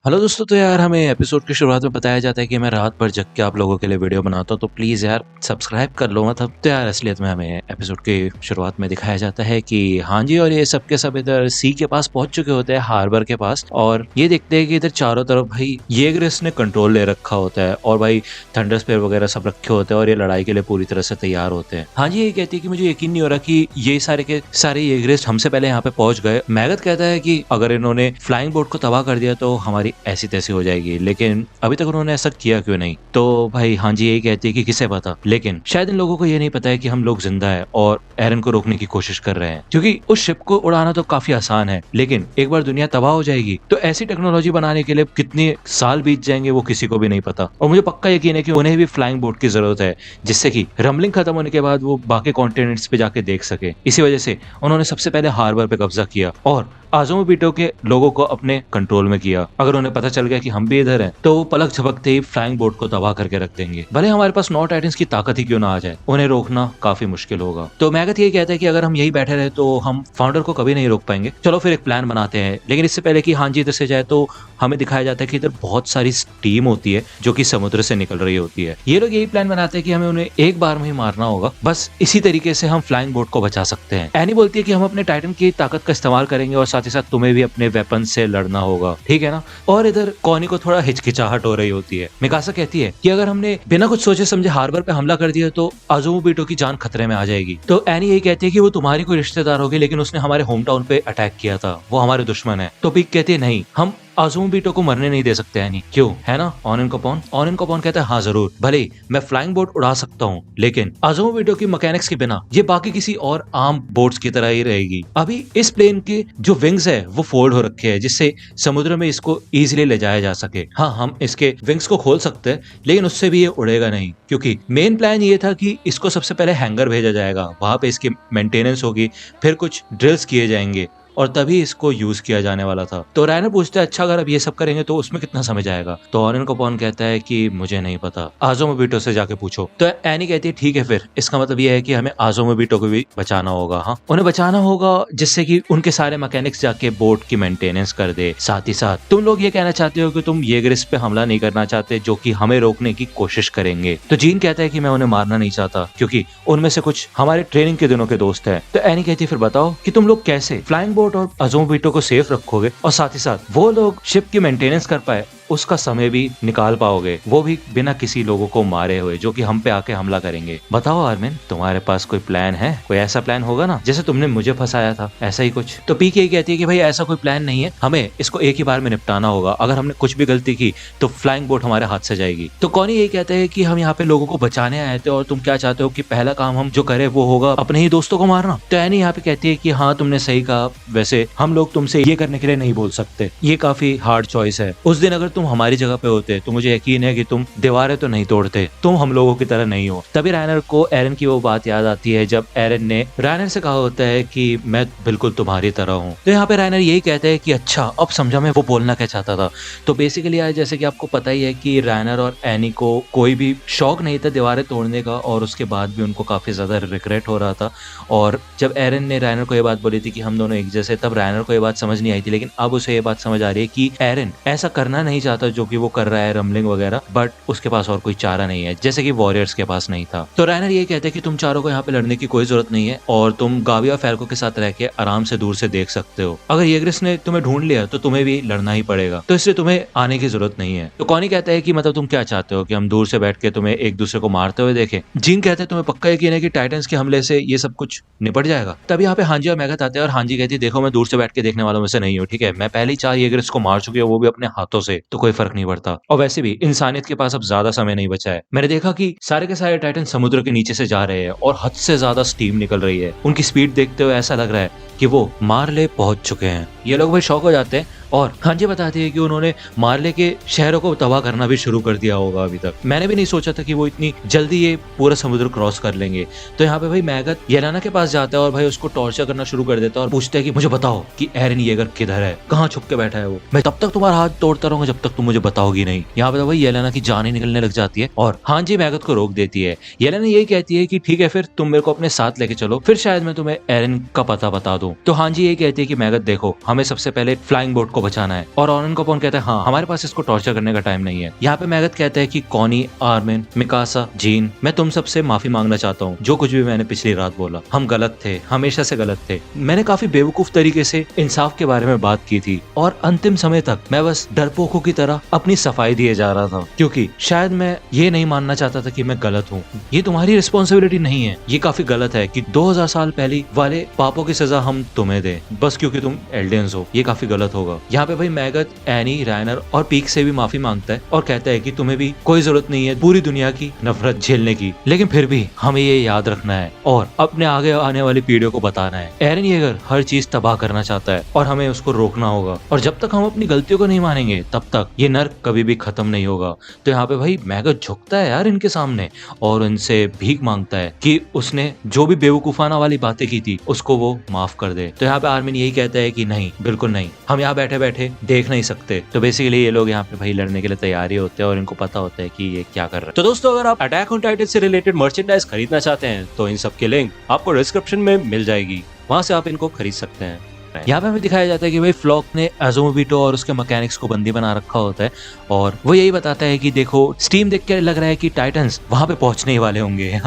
Hello दोस्तों, तो यार हमें एपिसोड की शुरुआत में बताया जाता है कि मैं रात भर जग के आप लोगों के लिए वीडियो बनाता हूँ, तो प्लीज़ यार सब्सक्राइब कर लो। मतलब तो यार असलियत में हमें एपिसोड की शुरुआत में दिखाया जाता है कि हाँ जी, और ये सब के सब इधर सी के पास पहुंच चुके होते हैं, हार्बर के पास। और ये देखते हैं कि इधर चारों तरफ भाई येगरिस ने कंट्रोल ले रखा होता है और भाई थंडर स्पेयर वगैरह सब रखे होते हैं और ये लड़ाई के लिए पूरी तरह से तैयार होते हैं। हाँ जी, ये कहती है कि मुझे यकीन नहीं हो रहा कि ये सारे के सारे येगरिस हमसे पहले यहाँ पे पहुंच गए। मैगत कहता है कि अगर इन्होंने फ्लाइंग बोट को तबाह कर दिया तो हमारी ऐसी तैसी हो जाएगी, लेकिन अभी तक उन्होंने ऐसा किया क्यों नहीं। तो भाई हाँ जी यही कहती है कि किसे पता, लेकिन शायद इन लोगों को ये नहीं पता है कि हम लोग जिंदा है और एरन को रोकने की कोशिश कर रहे हैं, क्योंकि उस शिप को उड़ाना तो काफी आसान है, लेकिन एक बार दुनिया तबाह हो जाएगी तो ऐसी टेक्नोलॉजी बनाने के लिए कितने साल बीत जाएंगे वो किसी को भी नहीं पता। और मुझे पक्का यकीन है कि उन्हें भी फ्लाइंग बोट की जरूरत है, जिससे कि रमलिंग खत्म होने के बाद वो बाकी कॉन्टिनेंट्स पे जाके देख सके। इसी वजह से उन्होंने सबसे पहले हार्बर पे कब्जा किया और आज़ोमोबीटो के लोगों को अपने कंट्रोल में किया। अगर उन्हें पता चल गया कि हम भी इधर हैं, तो वो पलक झपकते ही फ्लाइंग बोट को तबाह करके रख देंगे। भले हमारे पास 9 टाइटन्स की ताकत ही क्यों ना आ जाए, उन्हें रोकना काफी मुश्किल होगा। तो मैगत यही कहता है कि अगर हम यही बैठे रहे तो हम फाउंडर को कभी नहीं रोक पाएंगे। चलो फिर एक प्लान बनाते हैं, लेकिन इससे पहले कि हाँ जी इधर से जाए तो हमें दिखाया जाता है कि इधर बहुत सारी स्टीम होती है जो कि समुद्र से निकल रही होती है। ये लोग यही प्लान बनाते हैं कि हमें उन्हें एक बार में ही मारना होगा, बस इसी तरीके से हम फ्लाइंग बोट को बचा सकते हैं। एनी बोलती है कि हम अपने टाइटन की ताकत का इस्तेमाल करेंगे और साथ ही साथ तुम्हें भी अपने वेपन से लड़ना होगा, ठीक है ना। और इधर कॉनी को थोड़ा हिचकिचाहट हो रही होती है। मिकासा कहती है कि अगर हमने बिना कुछ सोचे समझे हार्बर पे हमला कर दिया तो आज़ोमोबीटो की जान खतरे में आ जाएगी। तो एनी यही कहती है कि वो तुम्हारी कोई रिश्तेदार होगी, लेकिन उसने हमारे होम टाउन पे अटैक किया था, वो हमारे दुश्मन है। तो पिक कहती है नहीं, हम आज़ोमोबीटो को मरने नहीं दे सकते हैं, नहीं क्यों, है ना ऑनियन कोपॉन कहता है हाँ जरूर, भले ही मैं फ्लाइंग बोट उड़ा सकता हूँ, लेकिन आज़ोमोबीटो की मैकेनिक्स के बिना ये बाकी किसी और आम बोट्स की तरह ही रहेगी। अभी इस प्लेन के जो विंग्स है वो फोल्ड हो रखे हैं, जिससे समुद्र में इसको इजीली ले जाया जा सके। हाँ, हम इसके विंग्स को खोल सकते हैं, लेकिन उससे भी ये उड़ेगा नहीं, क्योंकि मेन प्लान ये था कि इसको सबसे पहले हैंगर भेजा जाएगा, वहां पे इसकी मेंटेनेंस होगी, फिर कुछ ड्रिल्स किए जाएंगे और तभी इसको यूज किया जाने वाला था। तो रायनर पूछता है अच्छा अगर अब ये सब करेंगे तो उसमें कितना समय जाएगा। तो ऑनियन कोपॉन कहता है कि मुझे नहीं पता, आज़ोमोबीटो से जाके पूछो। तो एनी कहती है ठीक है, फिर इसका मतलब ये है कि हमें आज़ोमोबीटो को भी बचाना होगा। हाँ, उन्हें बचाना होगा जिससे कि उनके सारे मैकेनिक्स जाके बोट की मेंटेनेंस कर दे। साथ ही साथ तुम लोग ये कहना चाहते हो कि तुम येगरिस पे हमला नहीं करना चाहते, जो कि हमें रोकने की कोशिश करेंगे। तो जीन कहता है कि मैं उन्हें मारना नहीं चाहता, क्योंकि उनमें से कुछ हमारे ट्रेनिंग के दिनों के दोस्त है। तो एनी कहती है फिर बताओ कि तुम लोग कैसे फ्लाइंग बोट और आज़ोमोबीटो को सेफ रखोगे और साथ ही साथ वो लोग शिप की मेंटेनेंस कर पाए उसका समय भी निकाल पाओगे, वो भी बिना किसी लोगों को मारे हुए जो कि हम पे आके हमला करेंगे। बताओ आर्मिन, तुम्हारे पास कोई प्लान है? कोई ऐसा प्लान होगा ना जैसे तुमने मुझे फंसाया था, ऐसा ही कुछ। तो पीके कहती है कि भाई ऐसा कोई प्लान नहीं है, हमें इसको एक ही बार में निपटाना होगा। अगर हमने कुछ भी गलती की तो फ्लाइंग बोट हमारे हाथ से जाएगी। तो कॉनी यही कहते हैं कि हम यहाँ पे लोगों को बचाने आए थे और तुम क्या चाहते हो कि पहला काम हम जो करे वो होगा अपने ही दोस्तों को मारना। तो एनी यहाँ पे कहती है कि हाँ तुमने सही कहा, वैसे हम लोग तुमसे ये करने के लिए नहीं बोल सकते, ये काफी हार्ड चॉइस है। उस दिन अगर तुम हमारी जगह पे होते तो मुझे यकीन है कि तुम दीवारें तो नहीं तोड़ते, तुम हम लोगों की तरह नहीं हो। तभी रायनर को एरन की वो बात याद आती है जब एरन ने रायनर से कहा होता है कि मैं बिल्कुल तुम्हारी तरह हूँ। तो यहाँ पे रायनर यही कहते हैं कि अच्छा अब समझा मैं वो बोलना क्या चाहता था। तो बेसिकली आज जैसे कि आपको पता ही है कि रायनर और एनी को कोई भी शौक नहीं था दीवारें तोड़ने का, और उसके बाद भी उनको काफी ज्यादा रिग्रेट हो रहा था। और जब एरन ने रायनर को ये बात बोली थी कि हम दोनों एक जैसे, तब रायनर को ये बात समझ नहीं आई थी, लेकिन अब उसे ये बात समझ आ रही है कि एरन ऐसा करना नहीं चाहता जो कि वो कर रहा है, रमलिंग वगैरह, बट उसके पास और कोई चारा नहीं है, जैसे कि वॉरियर्स के पास नहीं था। तो रायनर ये कहते हैं कि तुम चारों को यहाँ पे लड़ने की कोई जरूरत नहीं है और तुम गावी और फैल्को के साथ रह के आराम से दूर से देख सकते हो। अगर येगरिस ने तुम्हें ढूंढ लिया तो तुम्हें भी लड़ना ही पड़ेगा, तो इसलिए तुम्हें आने की जरूरत नहीं है। तो कॉनी कहता है कि मतलब तुम क्या चाहते हो कि हम दूर से बैठ के तुम्हें एक दूसरे को मारते हुए देखें? जीन कहते हैं तुम्हें पक्का यकीन है कि टाइटन्स के हमले से ये सब कुछ निपट जाएगा? तब यहाँ पे हांजी और मैगत आते हैं और हांजी कहती है देखो मैं दूर से बैठ के देखने वालों में से नहीं हूँ, ठीक है, मैं पहले ही 4 येगरिस को मार चुकी हूँ, वो भी अपने हाथों से, तो कोई फर्क नहीं पड़ता। और वैसे भी इंसानियत के पास अब ज्यादा समय नहीं बचा है। मैंने देखा कि सारे के सारे टाइटन समुद्र के नीचे से जा रहे हैं और हद से ज्यादा स्टीम निकल रही है। उनकी स्पीड देखते हुए ऐसा लग रहा है कि वो मार्ले पहुंच चुके हैं। ये लोग भाई शौक हो जाते हैं और हांजी बताती है कि उन्होंने मार्ले के शहरों को तबाह करना भी शुरू कर दिया होगा। अभी तक मैंने भी नहीं सोचा था कि वो इतनी जल्दी ये पूरा समुद्र क्रॉस कर लेंगे। तो यहाँ पे भाई मैगत येलेना के पास जाता है और भाई उसको टॉर्चर करना शुरू कर देता है और पूछता है कि मुझे बताओ कि एरन येगर किधर है, कहाँ छुप के बैठा है वो, मैं तब तक तुम्हारा हाथ तोड़ता रहूंगा जब तक तुम मुझे बताओगी नहीं। यहाँ पे भाई येलेना की जान ही निकलने लग जाती है और हांजी मैगत को रोक देती है। येलेना यही कहती है कि ठीक है फिर तुम मेरे को अपने साथ लेके चलो, फिर शायद मैं तुम्हें एरन का पता बता दूं। तो हांजी यही कहती है कि मैगत देखो, हमें सबसे पहले फ्लाइंग बोट को बचाना है। और ऑनन कॉर्न कहता है हाँ हमारे पास इसको टॉर्चर करने का टाइम नहीं है। यहाँ पे मैगथ कहता है कि कॉनी, आर्मिन, मिकासा, जीन, मैं तुम सबसे माफी मांगना चाहता हूँ जो कुछ भी मैंने पिछली रात बोला। हम गलत थे, हमेशा से गलत थे। मैंने काफी बेवकूफ तरीके से इंसाफ के बारे में बात की थी और अंतिम समय तक मैं बस डरपोकों की तरह अपनी सफाई दिए जा रहा था, क्योंकि शायद मैं ये नहीं मानना चाहता था कि मैं गलत हूँ। ये तुम्हारी रिस्पॉन्सिबिलिटी नहीं है। ये काफी गलत है कि 2000 साल पहले वाले पापों की सजा हम तुम्हें दे बस क्योंकि तुम एल्डियंस हो। ये काफी गलत होगा। यहाँ पे भाई मैगथ एनी, रायनर और पीक से भी माफी मांगता है और कहता है कि तुम्हें भी कोई जरूरत नहीं है पूरी दुनिया की नफरत झेलने की, लेकिन फिर भी हमें ये याद रखना है और अपने आगे आने वाली पीढ़ियों को बताना है। एरन येगर हर चीज तबाह करना चाहता है और हमें उसको रोकना होगा, और जब तक हम अपनी गलतियों को नहीं मानेंगे तब तक ये नर्क कभी भी खत्म नहीं होगा। तो यहाँ पे भाई मैगथ झुकता है यार इनके सामने और उनसे भीख मांगता है कि उसने जो भी बेवकूफाना वाली बातें की थी उसको वो माफ कर दे। तो यहाँ पे आर्मिन यही कहता है कि नहीं, बिल्कुल नहीं, हम यहाँ बैठे बैठे देख नहीं सकते। तो बेसिकली ये लोग यहाँ पे भाई लड़ने के लिए तैयार ही होते हैं और इनको पता होता है कि ये क्या कर रहे हैं। तो दोस्तों अगर आप अटैक ऑन टाइटन से रिलेटेड मर्चेंडाइज खरीदना चाहते हैं तो इन सब की लिंक आपको डिस्क्रिप्शन में मिल जाएगी, वहां से आप इनको खरीद सकते हैं। यहाँ पे हमें दिखाया जाता है कि भाई फ्लॉक ने अज़ोमुबिटो और उसके मैकेनिक्स को बंदी बना रखा होता है और वो यही बताता है कि देखो स्टीम देख के लग रहा है कि टाइटन्स वहां पे पहुंचने ही वाले होंगे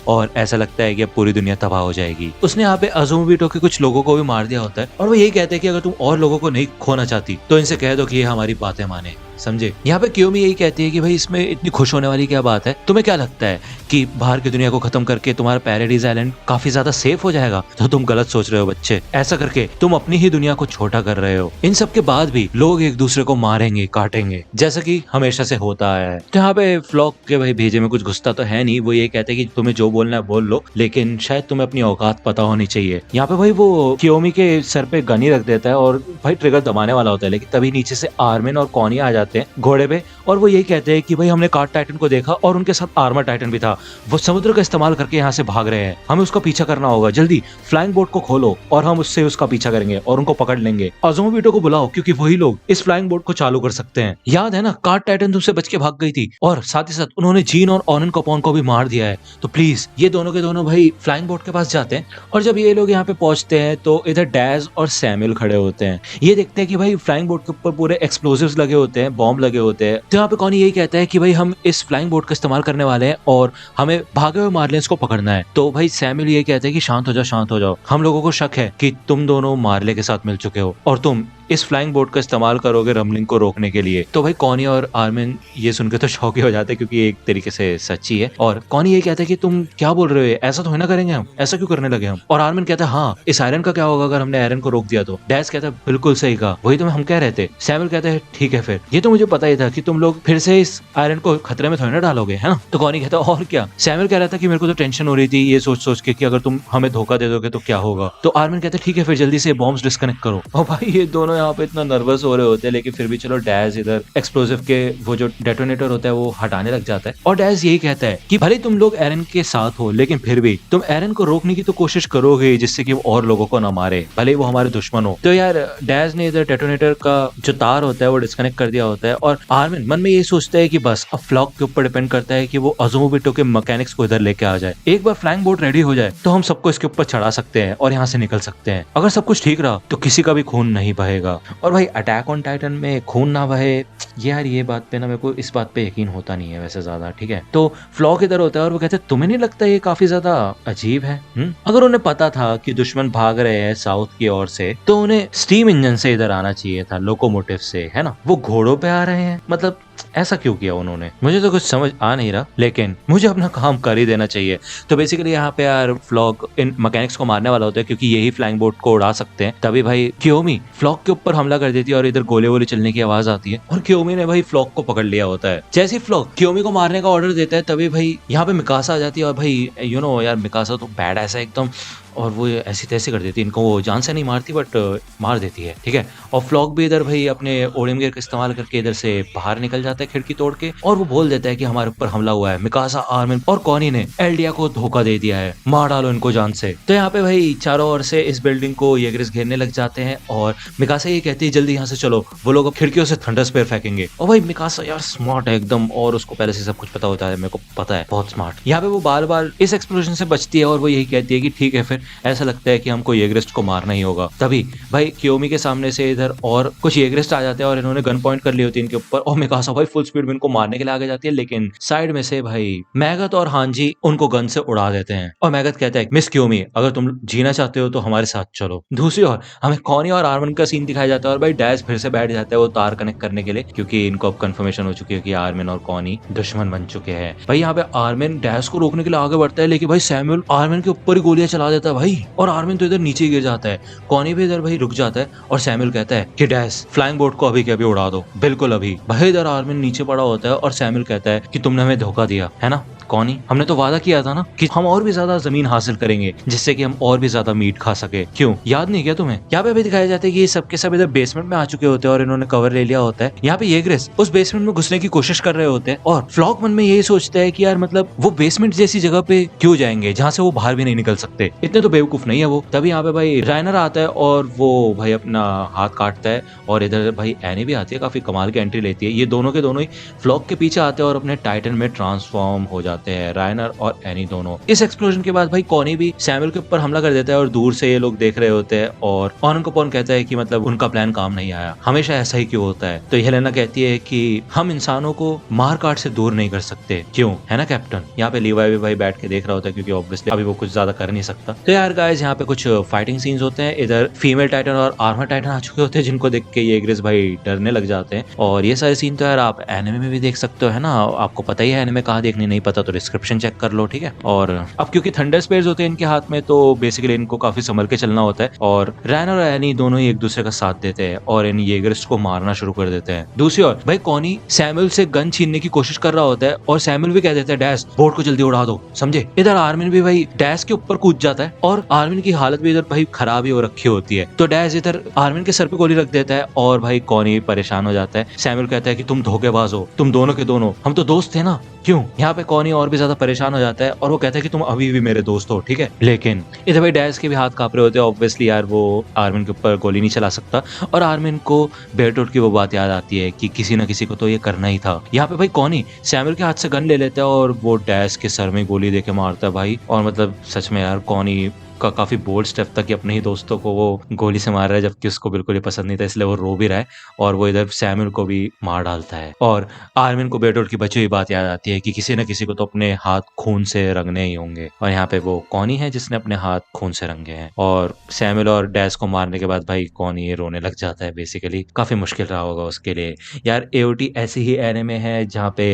और ऐसा लगता है कि अब पूरी दुनिया तबाह हो जाएगी। उसने यहाँ पे अज़ोमुबिटो के कुछ लोगों को भी मार दिया होता है और वो यही कहते हैं कि अगर तुम और लोगों को नहीं खोना चाहती तो इनसे कह दो कि ये हमारी बातें माने, समझे। यहाँ पे कियोमी यही कहती है कि भाई इसमें इतनी खुश होने वाली क्या बात है, तुम्हें क्या लगता है कि बाहर की दुनिया को खत्म करके तुम्हारा पैराडाइज आइलैंड काफी ज्यादा सेफ हो जाएगा? तो तुम गलत सोच रहे हो बच्चे, ऐसा करके तुम अपनी ही दुनिया को छोटा कर रहे हो। इन सब के बाद भी लोग एक दूसरे को मारेंगे, काटेंगे, जैसा कि हमेशा से होता आया है। तो यहाँ पे फ्लॉक के भाई भेजे में कुछ घुसता तो है नहीं, वो ये कहते हैं कि तुम्हें जो बोलना है बोल लो, लेकिन शायद तुम्हें अपनी औकात पता होनी चाहिए। यहाँ पे भाई वो कियोमी के सर पे गनी रख देता है और भाई ट्रिगर दबाने वाला होता है, लेकिन तभी नीचे से आर्मिन और कॉनी आ जाते हैं घोड़े पे और वो यही कहते हैं कि भाई हमने कार्ड टाइटन को देखा और उनके साथ आर्मर टाइटन भी था, वो समुद्र का इस्तेमाल करके यहाँ से भाग रहे हैं, हमें उसका पीछा करना होगा, जल्दी फ्लाइंग बोट को खोलो और हम उससे उसका पीछा करेंगे और उनको पकड़ लेंगे। अज़ोमुबिटो को बुलाओ क्योंकि वही लोग इस फ्लाइंग बोट को चालू कर सकते हैं। याद है ना, कार्ड टाइटन तुमसे बच के भाग गई थी और साथ ही साथ उन्होंने जीन और ऑनन कॉर्न को भी मार दिया है, तो प्लीज ये दोनों के दोनों भाई फ्लाइंग बोट के पास जाते हैं। और जब ये लोग यहाँ पे पहुंचते हैं तो इधर डैज और सैमुअल खड़े होते हैं, ये देखते हैं कि भाई फ्लाइंग बोट के ऊपर पूरे एक्सप्लोसिव्स लगे होते हैं, बॉम्ब लगे होते हैं। तो यहाँ पे कॉनी यही कहता है कि भाई हम इस फ्लाइंग बोट का इस्तेमाल करने वाले हैं और हमें भागे हुए मार्लिन्स को पकड़ना है। तो भाई सैमुअल ये कहते हैं कि शांत हो जाओ, शांत हो जाओ, हम लोगों को शक है कि तुम दोनों मार्ले के साथ मिल चुके हो और तुम इस फ्लाइंग बोट का इस्तेमाल करोगे रमलिंग को रोकने के लिए। तो भाई कॉनी और आर्मिन ये सुनकर तो शौक ही हो जाते हैं क्योंकि एक तरीके से सच्ची है। और कॉनी ये कहता है कि तुम क्या बोल रहे हो, ऐसा तो है ना करेंगे हम, ऐसा क्यों करने लगे हम? और आर्मिन कहता है हाँ, इस आयरन का क्या होगा अगर हमने आयरन को रोक दिया तो? डैश कहता है बिल्कुल सही कहा, वही तो हम कह रहे थे। सैमुअल कहता है ठीक है फिर, ये तो मुझे पता ही था कि तुम लोग फिर से इस आयरन को खतरे में थोड़ी ना डालोगे, है ना? तो कॉनी कहता है और क्या। सैमुअल कह रहा था कि मेरे को तो टेंशन हो रही थी ये सोच सोच के कि अगर तुम हमें धोखा दे दोगे तो क्या होगा। तो आर्मिन कहते हैं ठीक है फिर जल्दी से बॉम्ब्स डिस्कनेक्ट करो। और भाई ये दोनों यहाँ पे इतना नर्वस हो रहे होते हैं, लेकिन फिर भी चलो डैश इधर एक्सप्लोसिव के वो जो डेटोनेटर होता है वो हटाने लग जाता है और डैश यही कहता है कि भले तुम लोग एरन के साथ हो लेकिन फिर भी तुम एरन को रोकने की तो कोशिश करोगे जिससे कि वो और लोगों को ना मारे, भले वो हमारे दुश्मन हो। तो यार डैश ने इधर डेटोनेटर का जो तार होता है वो डिस्कनेक्ट कर दिया होता है और आर्मिन मन में ये सोचता है कि बस अब फ्लॉक के ऊपर डिपेंड करता है कि वो अज़ोमुबिटो के मैकेनिक्स को इधर लेके आ जाए। एक बार फ्लाइंग बोट रेडी हो जाए तो हम सबको इसके ऊपर चढ़ा सकते हैं और यहाँ से निकल सकते हैं। अगर सब कुछ ठीक रहा तो किसी का भी खून नहीं बहेगा। और भाई अटैक ऑन टाइटन में खून ना बहे, यार ये बात पे ना मेरे को इस बात पे यकीन होता नहीं है वैसे ज्यादा, ठीक है। तो फ्लॉक इधर होता है और वो कहते हैं तुम्हें नहीं लगता ये काफी ज्यादा अजीब है? अगर उन्हें पता था कि दुश्मन भाग रहे हैं साउथ की ओर से तो उन्हें स्टीम इंजन से इधर आना चाहिए था, लोकोमोटिव से, है ना? वो घोड़ों पे आ रहे हैं, मतलब ऐसा क्यों किया उन्होंने? मुझे तो कुछ समझ आ नहीं रहा, लेकिन मुझे अपना काम कर ही देना चाहिए। तो बेसिकली यहाँ पे यार फ्लॉक इन मैकेनिक्स को मारने वाला होता है क्योंकि यही फ्लाइंग बोट को उड़ा सकते हैं। तभी भाई कियोमी फ्लॉक के ऊपर हमला कर देती है और इधर गोले वोले चलने की आवाज आती है और कियोमी ने भाई फ्लॉक को पकड़ लिया होता है। जैसे ही फ्लॉक कियोमी को मारने का ऑर्डर देता है तभी भाई यहाँ पे मिकासा आ जाती है और भाई यार मिकासा तो बैड ऐसा एकदम, और वो ऐसी तैसी कर देती है इनको, वो जान से नहीं मारती बट मार देती है, ठीक है। और फ्लॉक भी इधर भाई अपने ओडियम गियर का इस्तेमाल करके इधर से बाहर निकल जाता है खिड़की तोड़ के और वो बोल देता है कि हमारे ऊपर हमला हुआ है, मिकासा, आर्मिन और कॉनी ने एल्डिया को धोखा दे दिया है, मार डालो इनको जान से। तो यहाँ पे भाई चारों ओर से इस बिल्डिंग को येगरिस घेरने लग जाते हैं और मिकासा ये कहती है जल्दी यहाँ से चलो, वो लोग अब खिड़कियों से थंडर स्पेयर फेंकेंगे। और भाई मिकासा यार स्मार्ट है एकदम और उसको पहले से सब कुछ पता होता है, मेरे को पता है, बहुत स्मार्ट। यहाँ पे वो बार बार इस एक्सप्लोजन से बचती है और वो यही कहती है कि ठीक है फिर ऐसा लगता है कि हमको येगरिस्ट को मारना ही होगा। तभी भाई कियोमी के सामने से इधर और कुछ येगरिस्ट आ जाते हैं और इन्होंने गन पॉइंट कर ली होती है इनके ऊपर, और मिकासा भाई फुल स्पीड में इनको मारने के लिए आगे जाती है, लेकिन साइड में से भाई मैगत और हांजी उनको गन से उड़ा देते हैं। और मैगत कहता है, मिस कियोमी अगर तुम जीना चाहते हो तो हमारे साथ चलो। दूसरी ओर हमें कॉनी और आर्मन का सीन दिखाया जाता है और भाई डैश फिर से बैठ जाता है वो तार कनेक्ट करने के लिए, क्योंकि इनको अब कंफर्मेशन हो चुकी है कि आर्मिन और कॉनी दुश्मन बन चुके हैं। भाई यहाँ पे आर्मिन डैश को रोकने के लिए आगे बढ़ता है, लेकिन भाई सैमुअल आर्मिन के ऊपर ही गोलियां चला देता है भाई, और आर्मिन तो इधर नीचे ही गिर जाता है। कॉनी भी इधर भाई रुक जाता है और सैमुअल कहता है कि डैश फ्लाइंग बोट को अभी के अभी उड़ा दो, बिल्कुल अभी। भाई इधर आर्मिन नीचे पड़ा होता है और सैमुअल कहता है कि तुमने हमें धोखा दिया है ना कॉनी, हमने तो वादा किया था ना कि हम और भी ज्यादा जमीन हासिल करेंगे जिससे कि हम और भी ज्यादा मीट खा सके, क्यों याद नहीं किया तुम्हें? यहाँ पे भी दिखाया जाता है कि ये सबके सब इधर बेसमेंट में आ चुके होते हैं और इन्होंने कवर ले लिया होता है। यहाँ पे येगरिस उस बेसमेंट में घुसने की कोशिश कर रहे होते हैं और फ्लॉक मन में यही सोचता है कि यार मतलब वो बेसमेंट जैसी जगह पे क्यों जाएंगे जहाँ से वो बाहर भी नहीं निकल सकते, इतने तो बेवकूफ नहीं है वो। तभी यहाँ पे भाई राइनर आता है और वो भाई अपना हाथ काटता है और इधर भाई एनी भी आती है, काफी कमाल की एंट्री लेती है। ये दोनों के दोनों ही फ्लॉक के पीछे आते हैं और अपने टाइटन में ट्रांसफॉर्म हो जाते हैं, राइनर और एनी दोनों। इस एक्सप्लोजन के बाद भाई कॉनी भी सैमुअल के ऊपर हमला कर देता है और दूर से ये लोग देख रहे होते हैं और ऑनकपोन कहता है कि मतलब उनका प्लान काम नहीं आया, हमेशा ऐसा ही क्यों होता है? तो हेलेना कहती है कि हम इंसानों को मार काट से दूर नहीं कर सकते, क्यों है ना कैप्टन? यहाँ पे लीवाई भी भाई बैठ के देख रहा होता है क्योंकि ऑब्वियसली अभी वो कुछ ज्यादा कर नहीं सकता। तो यार गाइस यहाँ पे कुछ फाइटिंग सीन्स होते हैं, इधर फीमेल टाइटन और आर्मर टाइटन आ चुके होते हैं जिनको देख के येगरिस भाई डरने लग जाते हैं। और ये सारे सीन तो यार आप एनिमे में भी देख सकते हो, है ना? आपको पता ही है एनिमे कहाँ देखने, नहीं पता तो डिस्क्रिप्शन चेक कर लो, ठीक है? और अब क्योंकि थंडर स्पेयर्स होते हैं इनके हाथ में तो बेसिकली इनको काफी संभल के चलना होता है और रैन और एनी दोनों ही एक दूसरे का साथ देते हैं और इन येगरिस को मारना शुरू कर देते हैं। दूसरी ओर भाई कॉनी सैमुअल से गन छीनने की कोशिश कर रहा होता है और सैमुअल भी कह देता है डैश बोट को जल्दी उड़ा दो, समझे? इधर आर्मिन भी भाई डैश के ऊपर कूद जाता है और आर्मिन की हालत भी इधर भाई खराब ही हो रखी होती है, तो डैश इधर आर्मिन के सर पे गोली रख देता है और भाई कॉनी परेशान हो जाता है। सैमुअल कहता है कि तुम धोखेबाज हो, तुम दोनों के दोनों, हम तो दोस्त थे ना, क्यों? यहाँ पे कॉनी और भी ज्यादा परेशान हो जाता है और वो कहता है कि तुम अभी भी मेरे दोस्त हो, ठीक है? लेकिन इधर भाई डैश के भी हाथ कांप रहे होते हैं, ऑब्वियसली यार वो आर्मिन के ऊपर गोली नहीं चला सकता और आर्मिन को बेरटोट की वो बात याद आती है कि किसी न किसी को तो ये करना ही था। यहाँ पे भाई कॉनी सैमुअल के हाथ से गन ले लेता है और वो डैश के सर में गोली देके मारता है भाई। और मतलब सच में यार कॉनी का काफी बोल्ड स्टेप था कि अपने ही दोस्तों को वो गोली से मार रहा है जबकि उसको बिल्कुल ही पसंद नहीं था, इसलिए वो रो भी रहा है और वो इधर सैमुअल को भी मार डालता है। और आर्मिन को बेरटोट की बची हुई बात याद आती है कि किसी न किसी को तो अपने हाथ खून से रंगने ही होंगे और यहाँ पे वो कॉनी है जिसने अपने हाथ खून से रंगे हैं। और सैमुअल और डैश को मारने के बाद भाई कॉनी रोने लग जाता है, बेसिकली काफी मुश्किल रहा होगा उसके लिए। यार एओटी ऐसी ही एनिमे है जहाँ पे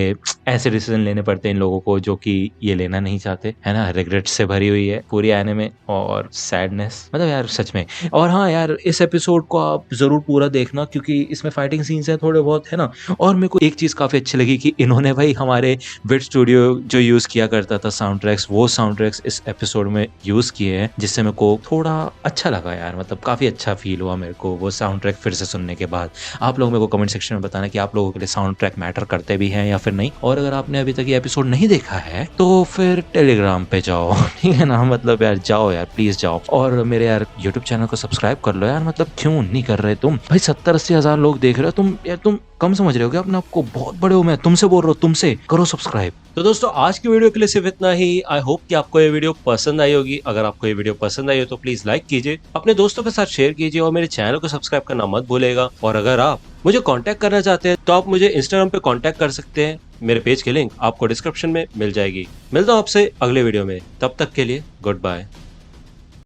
ऐसे डिसीजन लेने पड़ते हैं इन लोगों को जो कि ये लेना नहीं चाहते, है ना? रिग्रेट से भरी हुई है पूरी एनिमे और सैडनेस, मतलब यार सच में। और हाँ यार इस एपिसोड को आप जरूर पूरा देखना क्योंकि इसमें फाइटिंग सीन्स हैं थोड़े बहुत, है ना? और मेरे को एक चीज काफी अच्छी लगी कि इन्होंने भाई हमारे विट स्टूडियो जो यूज किया करता था साउंड ट्रैक्स, वो साउंड ट्रैक्स इस एपिसोड में यूज किए हैं जिससे मेरे को थोड़ा अच्छा लगा यार, मतलब काफी अच्छा फील हुआ मेरे को वो साउंड ट्रैक फिर से सुनने के बाद। आप लोग मेरे को कमेंट सेक्शन में बताना कि आप लोगों के लिए साउंड ट्रैक मैटर करते भी हैं या फिर नहीं। और अगर आपने अभी तक ये एपिसोड नहीं देखा है तो फिर टेलीग्राम पे जाओ, ठीक है ना? मतलब यार जाओ यार, प्लीज जाओ। और मेरे यार यूट्यूब चैनल को सब्सक्राइब कर लो यार, मतलब क्यों नहीं कर रहे तुम भाई? 70-80 हजार लोग देख रहे हो तुम, यार तुम कम समझ रहे हो क्या अपने आपको? बहुत बड़े हो, मैं तुमसे बोल रहा हूँ, तुमसे करो सब्सक्राइब। तो दोस्तों आज की वीडियो के लिए सिर्फ इतना ही। आई होप कि आपको ये वीडियो पसंद आई होगी। अगर आपको ये वीडियो पसंद आई हो तो प्लीज लाइक कीजिए, अपने दोस्तों के साथ शेयर कीजिए और मेरे चैनल को सब्सक्राइब करना मत भूलेगा। और अगर आप मुझे कांटेक्ट करना चाहते हैं तो आप मुझे इंस्टाग्राम पे कांटेक्ट कर सकते हैं, मेरे पेज की लिंक आपको डिस्क्रिप्शन में मिल जाएगी। मिलता हूँ आपसे अगले वीडियो में, तब तक के लिए गुड बाय।